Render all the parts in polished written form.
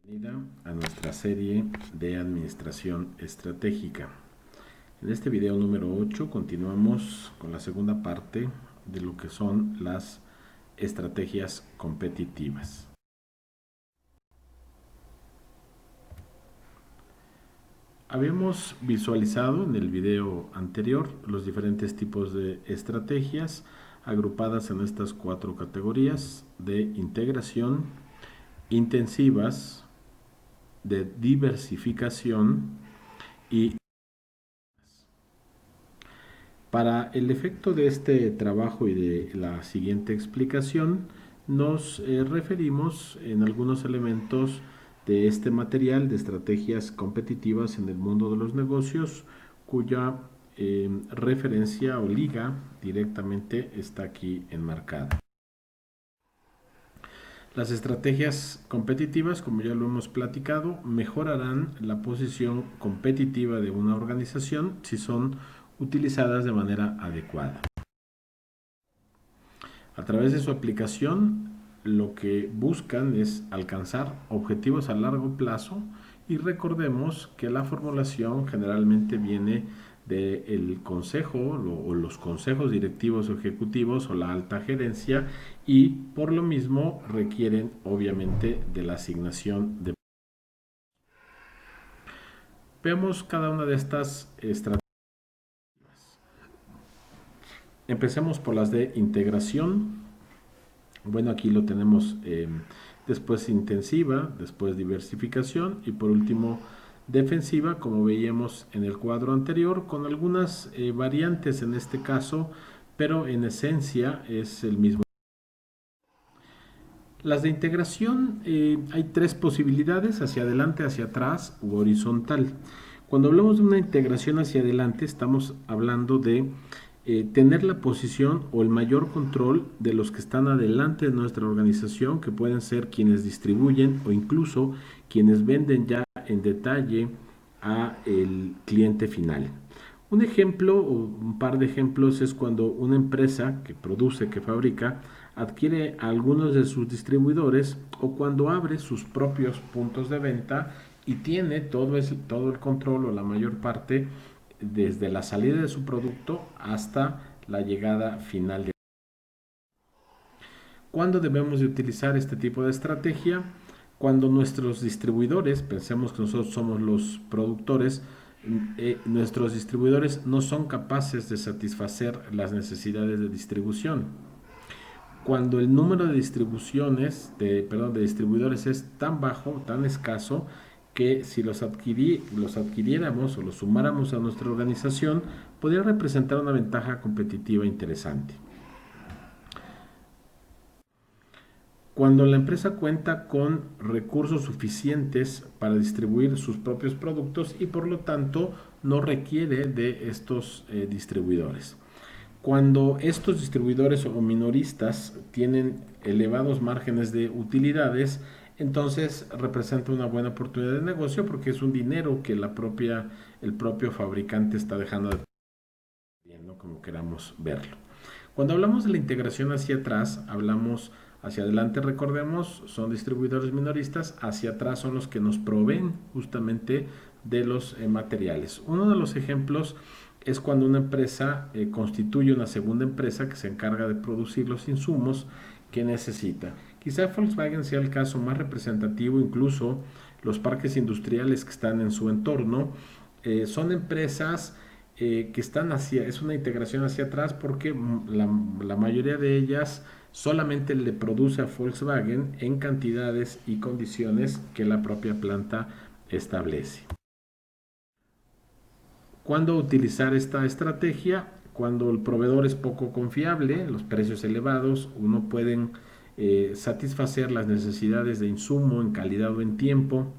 Bienvenida a nuestra serie de administración estratégica. En este video número 8 continuamos con la segunda parte de lo que son las estrategias competitivas. Habíamos visualizado en el video anterior los diferentes tipos de estrategias agrupadas en estas 4 categorías de integración, intensivas, de diversificación y para el efecto de este trabajo y de la siguiente explicación, nos referimos en algunos elementos de este material de estrategias competitivas en el mundo de los negocios, cuya referencia o liga directamente está aquí enmarcada. Las estrategias competitivas, como ya lo hemos platicado, mejorarán la posición competitiva de una organización si son utilizadas de manera adecuada. A través de su aplicación, lo que buscan es alcanzar objetivos a largo plazo y recordemos que la formulación generalmente viene del consejo o los consejos directivos o ejecutivos o la alta gerencia y por lo mismo requieren obviamente de la asignación de. Veamos cada una de estas estrategias. Empecemos por las de integración. Bueno, aquí lo tenemos después intensiva, después diversificación y por último defensiva, como veíamos en el cuadro anterior, con algunas variantes en este caso, pero en esencia es el mismo. Las de integración hay 3 posibilidades, hacia adelante, hacia atrás u horizontal. Cuando hablamos de una integración hacia adelante, estamos hablando de tener la posición o el mayor control de los que están adelante de nuestra organización, que pueden ser quienes distribuyen o incluso quienes venden ya en detalle a el cliente final. Un ejemplo o un par de ejemplos es cuando una empresa que produce, que fabrica, adquiere a algunos de sus distribuidores o cuando abre sus propios puntos de venta y tiene todo el control o la mayor parte desde la salida de su producto hasta la llegada final. ¿Cuándo debemos de utilizar este tipo de estrategia? Cuando nuestros distribuidores, pensemos que nosotros somos los productores, nuestros distribuidores no son capaces de satisfacer las necesidades de distribución. Cuando el número de distribuidores es tan bajo, tan escaso, que si los adquiriéramos o los sumáramos a nuestra organización, podría representar una ventaja competitiva interesante. Cuando la empresa cuenta con recursos suficientes para distribuir sus propios productos y por lo tanto no requiere de estos distribuidores. Cuando estos distribuidores o minoristas tienen elevados márgenes de utilidades, entonces representa una buena oportunidad de negocio porque es un dinero que el propio fabricante está dejando de tener, ¿no? Como queramos verlo. Cuando hablamos de la integración hacia atrás, hablamos hacia adelante, recordemos, son distribuidores minoristas, hacia atrás son los que nos proveen justamente de los materiales. Uno de los ejemplos es cuando una empresa constituye una segunda empresa que se encarga de producir los insumos que necesita. Quizá Volkswagen sea el caso más representativo, incluso los parques industriales que están en su entorno son empresas que están es una integración hacia atrás porque la mayoría de ellas solamente le produce a Volkswagen en cantidades y condiciones que la propia planta establece. ¿Cuándo utilizar esta estrategia? Cuando el proveedor es poco confiable, los precios elevados, no pueden satisfacer las necesidades de insumo en calidad o en tiempo.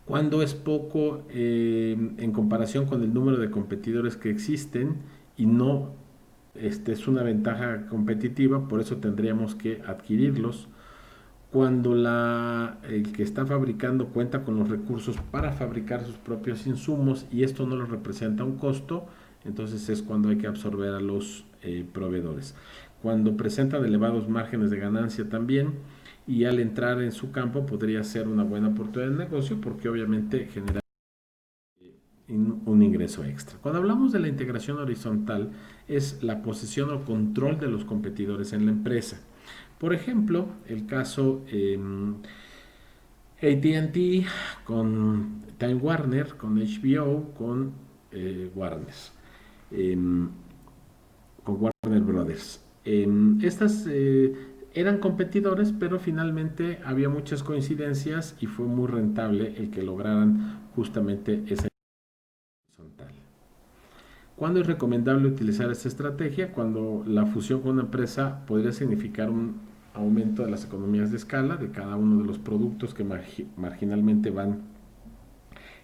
Cuando es poco en comparación con el número de competidores que existen y no es una ventaja competitiva, por eso tendríamos que adquirirlos. Cuando el que está fabricando cuenta con los recursos para fabricar sus propios insumos y esto no les representa un costo, entonces es cuando hay que absorber a los proveedores. Cuando presentan elevados márgenes de ganancia también y al entrar en su campo podría ser una buena oportunidad de negocio porque obviamente genera un ingreso extra. Cuando hablamos de la integración horizontal es la posesión o control de los competidores en la empresa. Por ejemplo, el caso AT&T con Time Warner, con HBO, con Warner, eh, con Warner Brothers. Estas eran competidores, pero finalmente había muchas coincidencias y fue muy rentable el que lograran justamente esa horizontal. ¿Cuándo es recomendable utilizar esta estrategia? Cuando la fusión con una empresa podría significar un aumento de las economías de escala de cada uno de los productos que marginalmente van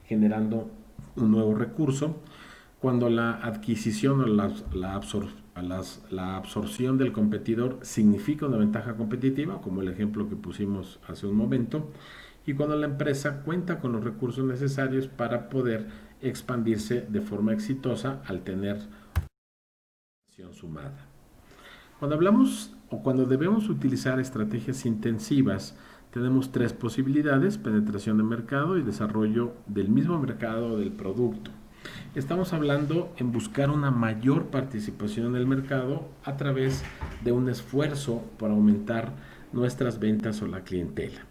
generando un nuevo recurso. Cuando la adquisición o la absorción del competidor significa una ventaja competitiva, como el ejemplo que pusimos hace un momento, y cuando la empresa cuenta con los recursos necesarios para poder expandirse de forma exitosa al tener acción sumada. Cuando hablamos o cuando debemos utilizar estrategias intensivas, tenemos tres posibilidades: penetración de mercado y desarrollo del mismo mercado o del producto. Estamos hablando en buscar una mayor participación en el mercado a través de un esfuerzo para aumentar nuestras ventas o la clientela.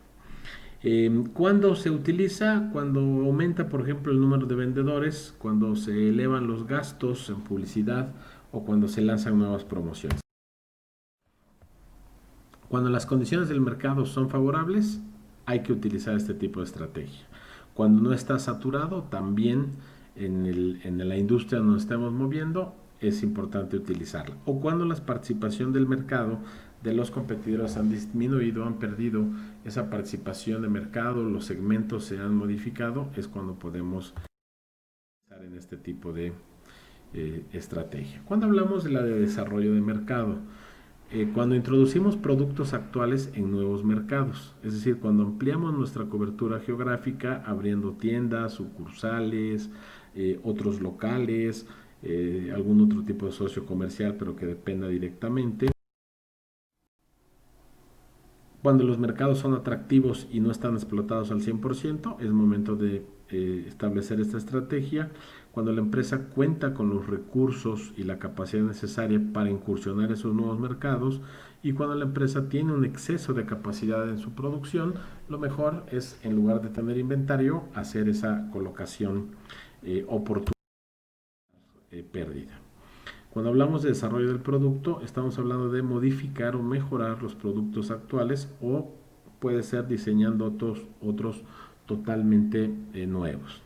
¿Cuándo se utiliza? Cuando aumenta, por ejemplo, el número de vendedores, cuando se elevan los gastos en publicidad o cuando se lanzan nuevas promociones. Cuando las condiciones del mercado son favorables, hay que utilizar este tipo de estrategia. Cuando no está saturado, también en la industria donde nos estamos moviendo, es importante utilizarla. O cuando la participación del mercado de los competidores han disminuido, han perdido esa participación de mercado, los segmentos se han modificado, es cuando podemos utilizar en este tipo de estrategia. Cuando hablamos de la de desarrollo de mercado, cuando introducimos productos actuales en nuevos mercados, es decir, cuando ampliamos nuestra cobertura geográfica abriendo tiendas, sucursales, otros locales, algún otro tipo de socio comercial, pero que dependa directamente. Cuando los mercados son atractivos y no están explotados al 100%, es momento de establecer esta estrategia. Cuando la empresa cuenta con los recursos y la capacidad necesaria para incursionar esos nuevos mercados, y cuando la empresa tiene un exceso de capacidad en su producción, lo mejor es, en lugar de tener inventario, hacer esa colocación oportuna pérdida. Cuando hablamos de desarrollo del producto, estamos hablando de modificar o mejorar los productos actuales, o puede ser diseñando otros totalmente nuevos.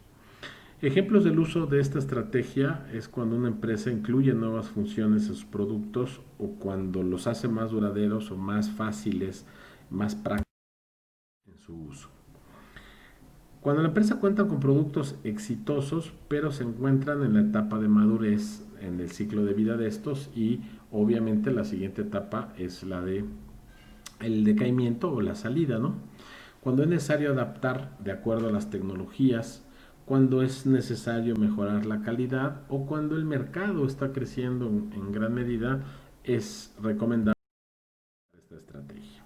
Ejemplos del uso de esta estrategia es cuando una empresa incluye nuevas funciones en sus productos o cuando los hace más duraderos o más fáciles, más prácticos en su uso. Cuando la empresa cuenta con productos exitosos, pero se encuentran en la etapa de madurez en el ciclo de vida de estos, y obviamente la siguiente etapa es la de el decaimiento o la salida, ¿no? Cuando es necesario adaptar de acuerdo a las tecnologías, cuando es necesario mejorar la calidad o cuando el mercado está creciendo en gran medida, es recomendable esta estrategia.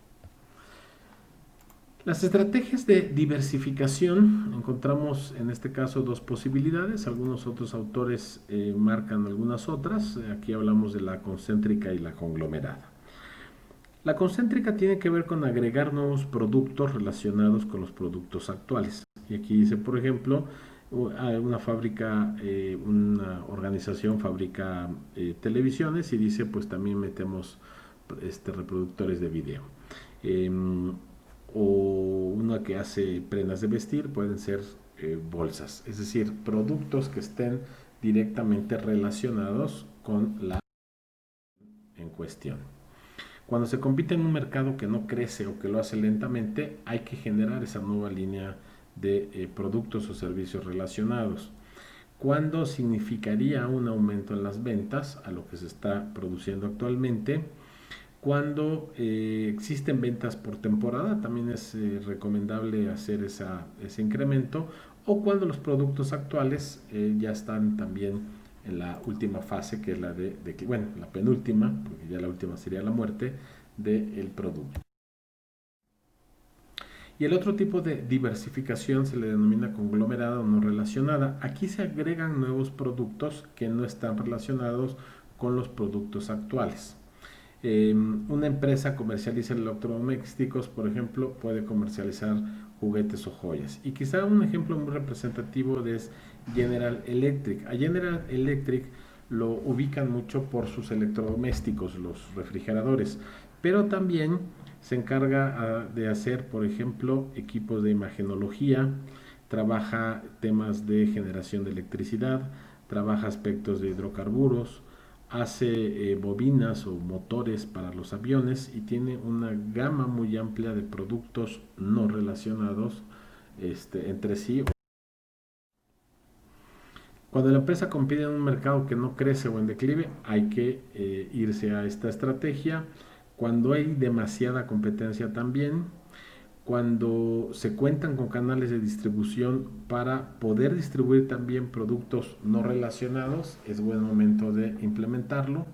Las estrategias de diversificación, encontramos en este caso dos posibilidades. Algunos otros autores marcan algunas otras. Aquí hablamos de la concéntrica y la conglomerada. La concéntrica tiene que ver con agregar nuevos productos relacionados con los productos actuales. Y aquí dice, por ejemplo, una fábrica, una organización fabrica televisiones y dice, pues también metemos reproductores de video. O una que hace prendas de vestir, pueden ser bolsas, es decir, productos que estén directamente relacionados con la en cuestión. Cuando se compite en un mercado que no crece o que lo hace lentamente, hay que generar esa nueva línea de productos o servicios relacionados. ¿Cuándo significaría un aumento en las ventas a lo que se está produciendo actualmente? Cuando existen ventas por temporada, también es recomendable hacer ese incremento, o cuando los productos actuales ya están también en la última fase, que es la bueno, la penúltima, porque ya la última sería la muerte del producto. Y el otro tipo de diversificación se le denomina conglomerada o no relacionada. Aquí se agregan nuevos productos que no están relacionados con los productos actuales. Una empresa comercializa electrodomésticos, por ejemplo, puede comercializar juguetes o joyas. Y quizá un ejemplo muy representativo es General Electric. A General Electric lo ubican mucho por sus electrodomésticos, los refrigeradores, pero también se encarga de hacer, por ejemplo, equipos de imagenología, trabaja temas de generación de electricidad, trabaja aspectos de hidrocarburos, hace bobinas o motores para los aviones y tiene una gama muy amplia de productos no relacionados entre sí. Cuando la empresa compite en un mercado que no crece o en declive, hay que irse a esta estrategia. Cuando hay demasiada competencia también, cuando se cuentan con canales de distribución para poder distribuir también productos no relacionados, es buen momento de implementarlo.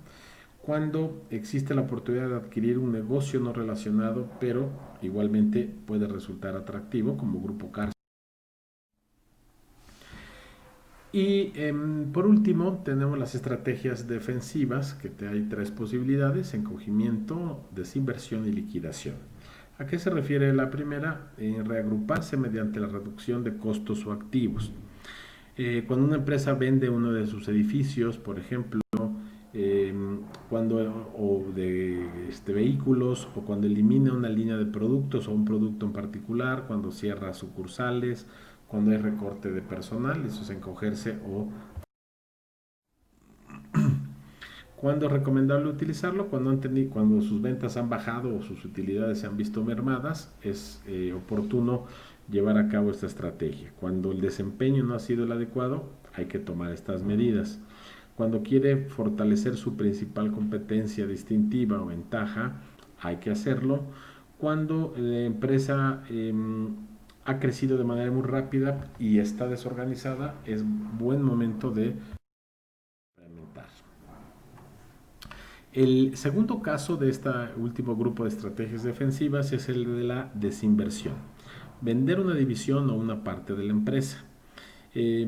Cuando existe la oportunidad de adquirir un negocio no relacionado, pero igualmente puede resultar atractivo, como Grupo Carso. Y por último, tenemos las estrategias defensivas, que hay tres posibilidades: encogimiento, desinversión y liquidación. ¿A qué se refiere la primera? Reagruparse mediante la reducción de costos o activos. Cuando una empresa vende uno de sus edificios, por ejemplo, eh, cuando o de vehículos, o cuando elimina una línea de productos o un producto en particular, cuando cierra sucursales, cuando hay recorte de personal, eso es encogerse. O cuando es recomendable utilizarlo, cuando sus ventas han bajado o sus utilidades se han visto mermadas, es oportuno llevar a cabo esta estrategia. Cuando el desempeño no ha sido el adecuado, hay que tomar estas medidas. Cuando quiere fortalecer su principal competencia distintiva o ventaja, hay que hacerlo. Cuando la empresa ha crecido de manera muy rápida y está desorganizada, es buen momento de implementar. El segundo caso de este último grupo de estrategias defensivas es el de la desinversión. Vender una división o una parte de la empresa. Eh,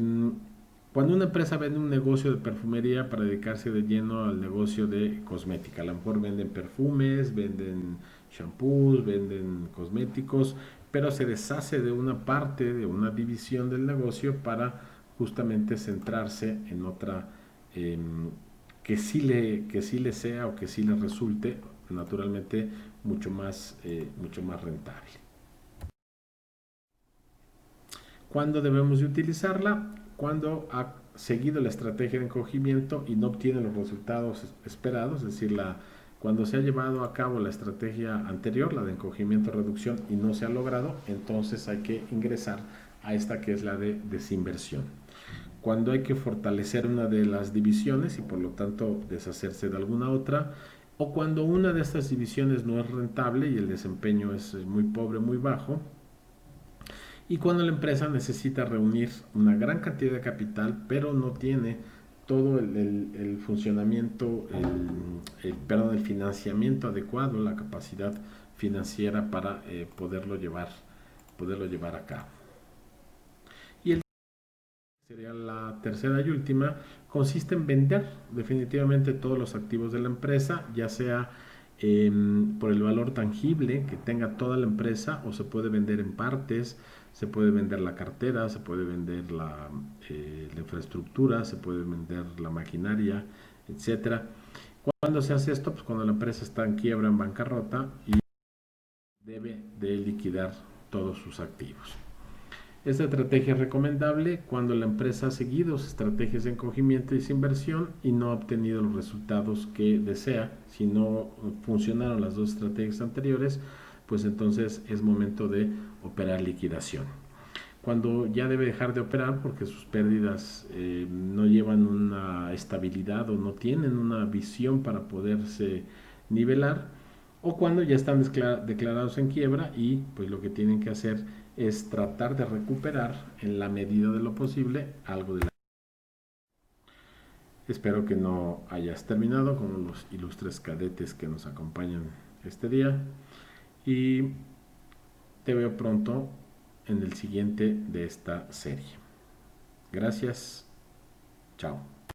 Cuando una empresa vende un negocio de perfumería para dedicarse de lleno al negocio de cosmética, a lo mejor venden perfumes, venden shampoos, venden cosméticos, pero se deshace de una parte, de una división del negocio para justamente centrarse en otra eh, que sí le sea o que sí le resulte naturalmente mucho más rentable. ¿Cuándo debemos de utilizarla? Cuando ha seguido la estrategia de encogimiento y no obtiene los resultados esperados, es decir, cuando se ha llevado a cabo la estrategia anterior, la de encogimiento-reducción, y no se ha logrado, entonces hay que ingresar a esta, que es la de desinversión. Cuando hay que fortalecer una de las divisiones y por lo tanto deshacerse de alguna otra, o cuando una de estas divisiones no es rentable y el desempeño es muy pobre, muy bajo, y cuando la empresa necesita reunir una gran cantidad de capital, pero no tiene todo el funcionamiento, el financiamiento adecuado, la capacidad financiera para poderlo llevar a cabo. Y el sería la tercera y última, consiste en vender definitivamente todos los activos de la empresa, ya sea por el valor tangible que tenga toda la empresa, o se puede vender en partes, se puede vender la cartera, se puede vender la infraestructura, se puede vender la maquinaria, etcétera. ¿Cuándo se hace esto? Pues cuando la empresa está en quiebra, en bancarrota, y debe de liquidar todos sus activos. Esta estrategia es recomendable cuando la empresa ha seguido estrategias de encogimiento y desinversión y no ha obtenido los resultados que desea. Si no funcionaron las dos estrategias anteriores, pues entonces es momento de operar liquidación. Cuando ya debe dejar de operar porque sus pérdidas no llevan una estabilidad o no tienen una visión para poderse nivelar, o cuando ya están declarados en quiebra y pues lo que tienen que hacer es tratar de recuperar en la medida de lo posible algo de la... Espero que no hayas terminado con los ilustres cadetes que nos acompañan este día, y te veo pronto en el siguiente de esta serie. Gracias. Chao.